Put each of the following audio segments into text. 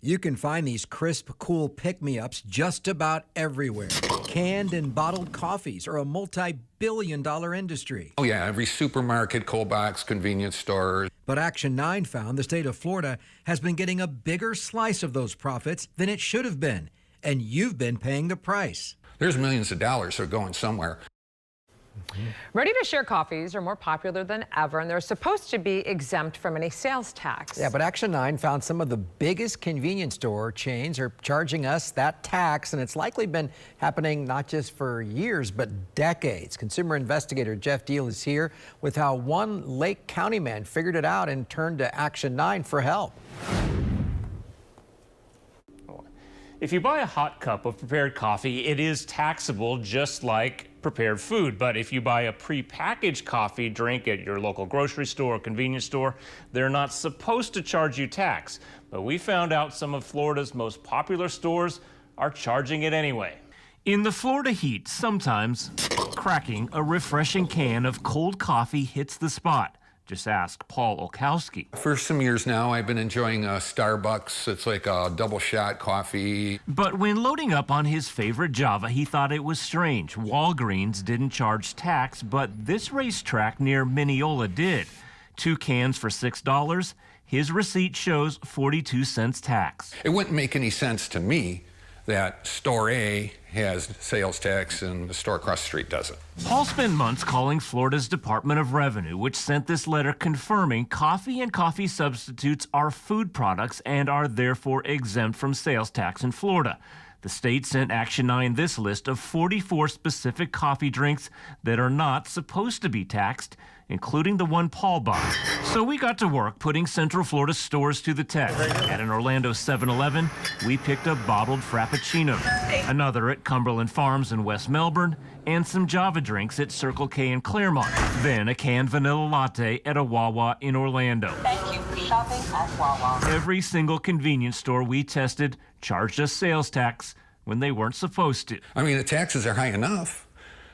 You can find these crisp, cool pick-me-ups just about everywhere. Canned and bottled coffees are a multi-billion-dollar industry. Oh yeah, every supermarket, cold box, convenience store. But Action 9 found the state of Florida has been getting a bigger slice of those profits than it should have been. And you've been paying the price. There's millions of dollars that are going somewhere. Ready-to-share coffees are more popular than ever, and they're supposed to be exempt from any sales tax. Yeah, but Action 9 found some of the biggest convenience store chains are charging us that tax, and it's likely been happening not just for years, but decades. Consumer investigator Jeff Deal is here with how one Lake County man figured it out and turned to Action 9 for help. If you buy a hot cup of prepared coffee, it is taxable just like prepared food. But if you buy a prepackaged coffee drink at your local grocery store or convenience store, they're not supposed to charge you tax. But we found out some of Florida's most popular stores are charging it anyway. In the Florida heat, sometimes cracking a refreshing can of cold coffee hits the spot. Just ask Paul Olkowski. For some years now, I've been enjoying Starbucks. It's like a double shot coffee. But when loading up on his favorite Java, he thought it was strange. Walgreens didn't charge tax, but this racetrack near Mineola did. 2 cans for $6. His receipt shows 42 cents tax. It wouldn't make any sense to me that store A has sales tax and the store across the street doesn't. Paul spent months calling Florida's Department of Revenue, which sent this letter confirming coffee and coffee substitutes are food products and are therefore exempt from sales tax in Florida. The state sent Action 9 this list of 44 specific coffee drinks that are not supposed to be taxed, including the one Paul bought. So we got to work putting Central Florida stores to the test. At an Orlando 7-Eleven, we picked up bottled Frappuccino, another at Cumberland Farms in West Melbourne, and some Java drinks at Circle K in Claremont. Then a canned vanilla latte at a Wawa in Orlando. Thank you for shopping at Wawa. Every single convenience store we tested charged us sales tax when they weren't supposed to. I mean, the taxes are high enough.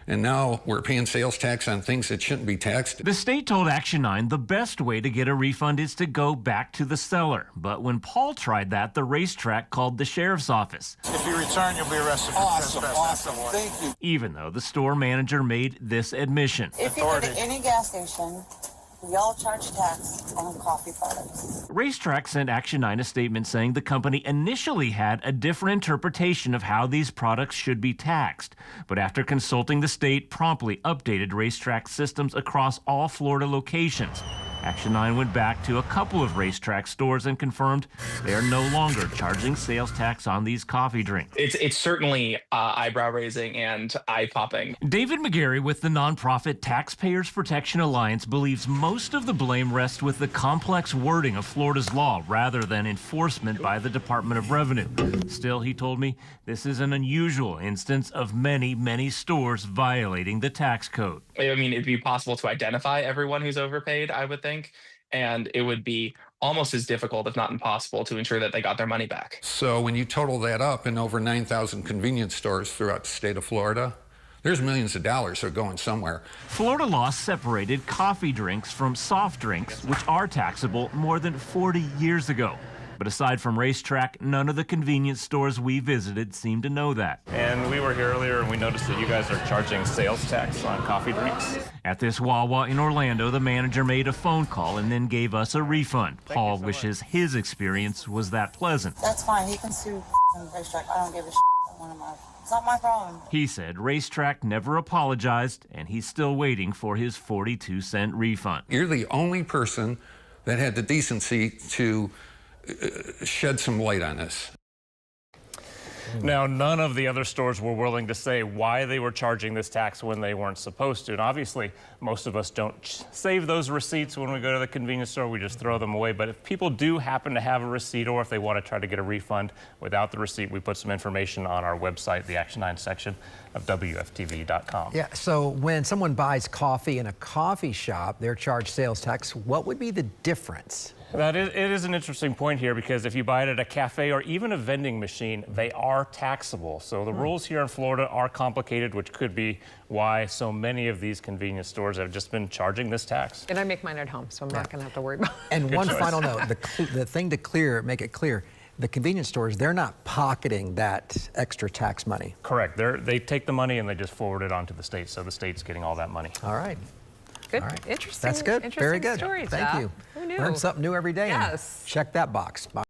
And now we're paying sales tax on things that shouldn't be taxed. The state told Action 9 the best way to get a refund is to go back to the seller. But when Paul tried that, the racetrack called the sheriff's office. If you return, you'll be arrested for trespassing. Awesome, thank you. Even though the store manager made this admission. If you go to any gas station, we all charge tax on coffee products. Racetrack sent Action 9 a statement saying the company initially had a different interpretation of how these products should be taxed. But after consulting the state, promptly updated Racetrack systems across all Florida locations. Action 9 went back to a couple of Racetrack stores and confirmed they are no longer charging sales tax on these coffee drinks. It's certainly eyebrow-raising and eye-popping. David McGarry with the nonprofit Taxpayers Protection Alliance believes most of the blame rests with the complex wording of Florida's law rather than enforcement by the Department of Revenue. Still, he told me, this is an unusual instance of many stores violating the tax code. I mean, it'd be possible to identify everyone who's overpaid, I would think, and it would be almost as difficult, if not impossible, to ensure that they got their money back. So when you total that up in over 9,000 convenience stores throughout the state of Florida, there's millions of dollars that are going somewhere. Florida law separated coffee drinks from soft drinks, which are taxable, more than 40 years ago. But aside from Racetrack, none of the convenience stores we visited seemed to know that. And we were here earlier and we noticed that you guys are charging sales tax on coffee drinks. At this Wawa in Orlando, the manager made a phone call and then gave us a refund. Paul wishes his experience was that pleasant. That's fine. He can sue Racetrack. I don't give a shit. It's not my problem. He said Racetrack never apologized and he's still waiting for his 42-cent refund. You're the only person that had the decency to shed some light on this. Now, none of the other stores were willing to say why they were charging this tax when they weren't supposed to. And obviously, most of us don't save those receipts when we go to the convenience store. We just throw them away. But if people do happen to have a receipt or if they want to try to get a refund without the receipt, we put some information on our website, the Action 9 section of WFTV.com. Yeah, so when someone buys coffee in a coffee shop, they're charged sales tax. What would be the difference? It is an interesting point here because if you buy it at a cafe or even a vending machine, they are taxable. So the rules here in Florida are complicated, which could be why so many of these convenience stores have just been charging this tax. And I make mine at home, so I'm not going to have to worry about it. And one final note, the thing to make it clear, the convenience stores, they're not pocketing that extra tax money. Correct. They take the money and they just forward it on to the state, so the state's getting all that money. All right. Good. All right. Interesting. That's good. Very Interesting good. story, Thank Jeff. you. Who knew? Learn something new every day. Yes. And check that box.